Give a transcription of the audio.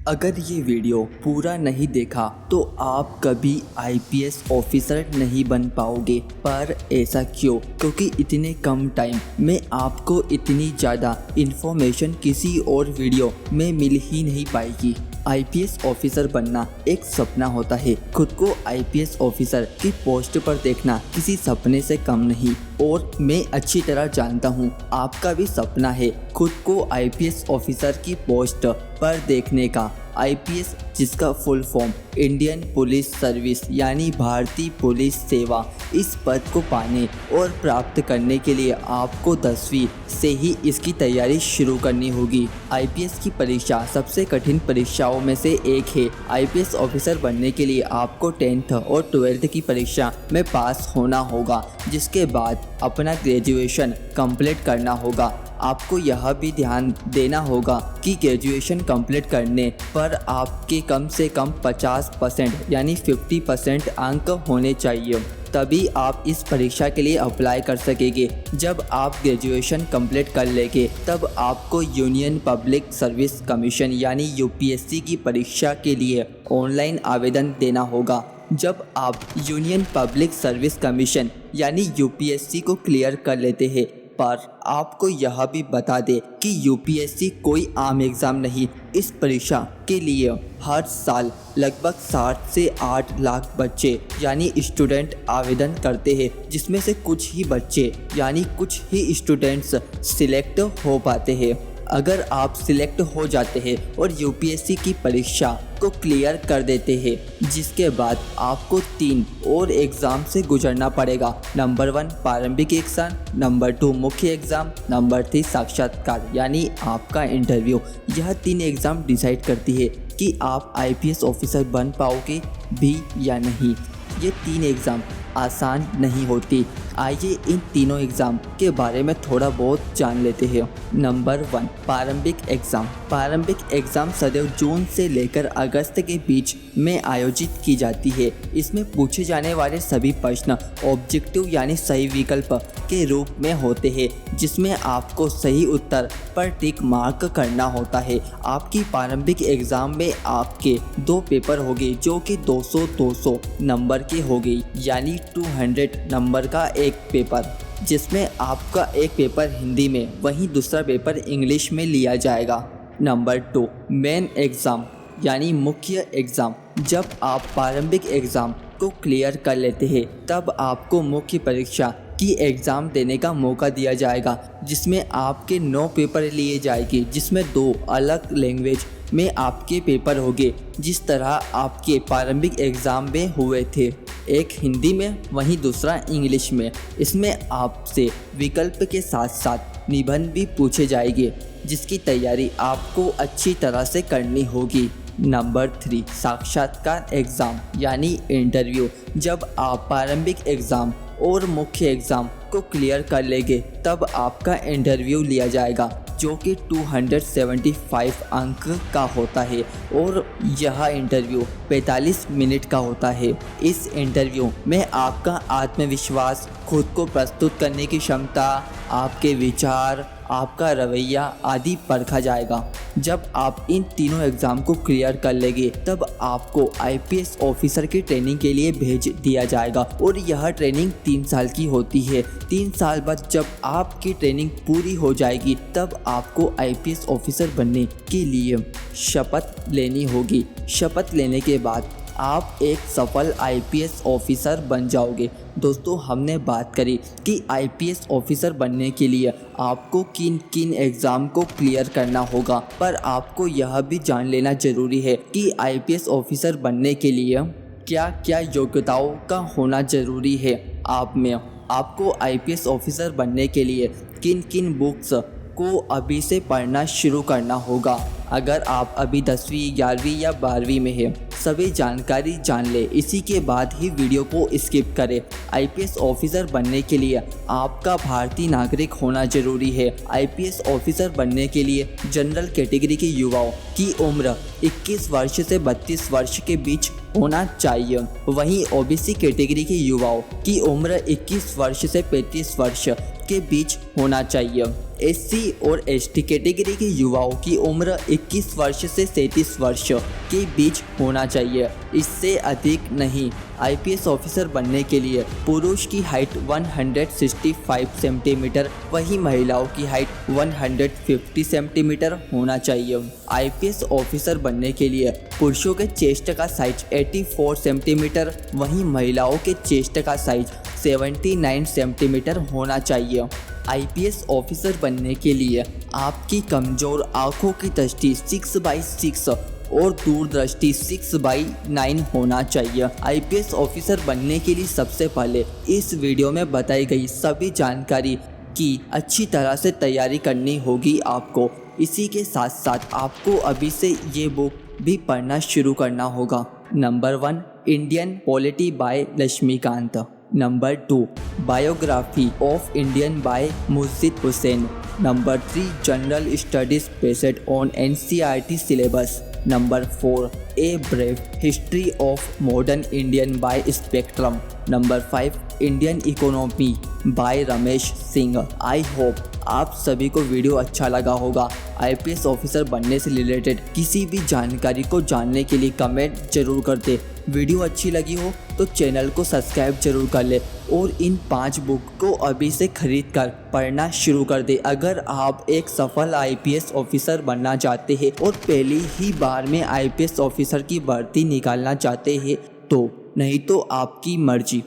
अगर ये वीडियो पूरा नहीं देखा तो आप कभी आईपीएस ऑफिसर नहीं बन पाओगे। पर ऐसा क्यों? क्योंकि इतने कम टाइम में आपको इतनी ज़्यादा इन्फॉर्मेशन किसी और वीडियो में मिल ही नहीं पाएगी। आईपीएस ऑफिसर बनना एक सपना होता है। खुद को आईपीएस ऑफिसर की पोस्ट पर देखना किसी सपने से कम नहीं। और मैं अच्छी तरह जानता हूँ आपका भी सपना है खुद को आईपीएस ऑफिसर की पोस्ट पर देखने का। आईपीएस जिसका full form Indian police service यानी भारतीय पुलिस सेवा, इस पद को पाने और प्राप्त करने के लिए आपको 10वीं से ही इसकी तैयारी शुरू करनी होगी। आईपीएस की परीक्षा सबसे कठिन परीक्षाओं में से एक है। आईपीएस ऑफिसर बनने के लिए आपको 10th और 12th की परीक्षा में पास होना होगा, जिसके बाद अपना ग्रेजुएशन कंप्लीट करना होगा। आपको यह भी ध्यान देना होगा कि ग्रेजुएशन कंप्लीट करने पर आपके कम से कम 50% यानी 50% अंक होने चाहिए, तभी आप इस परीक्षा के लिए अप्लाई कर सकेंगे। जब आप ग्रेजुएशन कंप्लीट कर लेंगे तब आपको यूनियन पब्लिक सर्विस कमीशन यानी यूपीएससी की परीक्षा के लिए ऑनलाइन आवेदन देना होगा। जब आप यूनियन पब्लिक सर्विस कमीशन यानी यूपीएससी को क्लियर कर लेते हैं, पर आपको यह भी बता दें कि यूपीएससी कोई आम एग्ज़ाम नहीं। इस परीक्षा के लिए हर साल लगभग 7 से 8 लाख बच्चे यानी स्टूडेंट आवेदन करते हैं, जिसमें से कुछ ही बच्चे यानी कुछ ही स्टूडेंट्स सिलेक्ट हो पाते हैं। अगर आप सिलेक्ट हो जाते हैं और यूपीएससी की परीक्षा को क्लियर कर देते हैं, जिसके बाद आपको 3 और एग्ज़ाम से गुजरना पड़ेगा। नंबर 1 प्रारंभिक एग्ज़ाम, नंबर 2 मुख्य एग्ज़ाम, नंबर 3 साक्षात्कार यानी आपका इंटरव्यू। यह 3 एग्ज़ाम डिसाइड करती है कि आप आईपीएस ऑफिसर बन पाओगे भी या नहीं। ये 3 एग्ज़ाम आसान नहीं होती। आइए इन तीनों एग्ज़ाम के बारे में थोड़ा बहुत जान लेते हैं। नंबर 1 प्रारंभिक एग्ज़ाम। प्रारंभिक एग्ज़ाम सदैव जून से लेकर अगस्त के बीच में आयोजित की जाती है। इसमें पूछे जाने वाले सभी प्रश्न ऑब्जेक्टिव यानी सही विकल्प के रूप में होते हैं, जिसमें आपको सही उत्तर पर टिक मार्क करना होता है। आपकी प्रारंभिक एग्ज़ाम में आपके 2 पेपर होंगे जो कि 200-200 नंबर के होंगे, यानी 200 नंबर का एक पेपर, जिसमें आपका एक पेपर हिंदी में वहीं दूसरा पेपर इंग्लिश में लिया जाएगा। नंबर 2 मेन एग्ज़ाम यानी मुख्य एग्ज़ाम। जब आप प्रारंभिक एग्ज़ाम को क्लियर कर लेते हैं तब आपको मुख्य परीक्षा की एग्ज़ाम देने का मौका दिया जाएगा, जिसमें आपके 9 पेपर लिए जाएंगे, जिसमें 2 अलग लैंग्वेज में आपके पेपर होंगे, जिस तरह आपके प्रारंभिक एग्ज़ाम में हुए थे। एक हिंदी में वहीं दूसरा इंग्लिश में। इसमें आपसे विकल्प के साथ साथ निबंध भी पूछे जाएंगे, जिसकी तैयारी आपको अच्छी तरह से करनी होगी। नंबर 3 साक्षात्कार एग्ज़ाम यानी इंटरव्यू। जब आप प्रारंभिक एग्ज़ाम और मुख्य एग्ज़ाम को क्लियर कर लेंगे तब आपका इंटरव्यू लिया जाएगा, जो कि 275 अंक का होता है और यह इंटरव्यू 45 मिनट का होता है। इस इंटरव्यू में आपका आत्मविश्वास, खुद को प्रस्तुत करने की क्षमता, आपके विचार, आपका रवैया आदि परखा जाएगा। जब आप इन तीनों एग्ज़ाम को क्लियर कर लेंगे तब आपको आईपीएस ऑफिसर की ट्रेनिंग के लिए भेज दिया जाएगा और यह ट्रेनिंग 3 साल की होती है। 3 साल बाद जब आपकी ट्रेनिंग पूरी हो जाएगी तब आपको आईपीएस ऑफिसर बनने के लिए शपथ लेनी होगी। शपथ लेने के बाद आप एक सफल आईपीएस ऑफिसर बन जाओगे। दोस्तों, हमने बात करी कि आईपीएस ऑफिसर बनने के लिए आपको किन किन एग्ज़ाम को क्लियर करना होगा, पर आपको यह भी जान लेना ज़रूरी है कि आईपीएस ऑफिसर बनने के लिए क्या क्या योग्यताओं का होना ज़रूरी है आप में। आपको आईपीएस ऑफिसर बनने के लिए किन किन बुक्स को अभी से पढ़ना शुरू करना होगा। अगर आप अभी 10वीं, 11वीं या 12वीं में हैं, सभी जानकारी जान ले। इसी के बाद ही वीडियो को स्किप करें। आईपीएस ऑफिसर बनने के लिए आपका भारतीय नागरिक होना जरूरी है। आईपीएस ऑफिसर बनने के लिए जनरल कैटेगरी के युवाओं की उम्र 21 वर्ष से 32 वर्ष के बीच होना चाहिए। वहीं ओबीसी कैटेगरी के युवाओं की उम्र 21 वर्ष से 35 वर्ष के बीच होना चाहिए। SC और ST कैटेगरी के युवाओं की उम्र 21 वर्ष से 37 वर्ष के बीच होना चाहिए, इससे अधिक नहीं। IPS ऑफिसर बनने के लिए पुरुष की हाइट 165 सेंटीमीटर, वहीं महिलाओं की हाइट 150 सेंटीमीटर होना चाहिए। IPS ऑफिसर बनने के लिए पुरुषों के चेस्ट का साइज 84 सेंटीमीटर, वहीं महिलाओं के चेस्ट का साइज 79 सेंटीमीटर होना चाहिए। IPS ऑफिसर बनने के लिए आपकी कमज़ोर आँखों की दृष्टि 6/6 और दूरदृष्टि 6/9 होना चाहिए। IPS ऑफिसर बनने के लिए सबसे पहले इस वीडियो में बताई गई सभी जानकारी की अच्छी तरह से तैयारी करनी होगी आपको। इसी के साथ साथ आपको अभी से ये बुक भी पढ़ना शुरू करना होगा। Number 1, Indian polity by Laxmikanth. Number 2, biography of Indian by Murshid Hussain. Number 3, general studies based on NCERT syllabus. Number 4, a brief history of modern Indian by spectrum. Number 5, Indian economy by Ramesh Singh. I hope आप सभी को video अच्छा लगा होगा। IPS officer बनने से related किसी भी जानकारी को जानने के लिए कमेंट जरूर कर दे। वीडियो अच्छी लगी हो तो चैनल को सब्सक्राइब जरूर कर ले और इन 5 बुक को अभी से खरीद कर पढ़ना शुरू कर दे अगर आप एक सफल IPS ऑफिसर बनना चाहते हैं और पहली ही बार में IPS ऑफिसर की भर्ती निकालना चाहते हैं तो। नहीं तो आपकी मर्जी।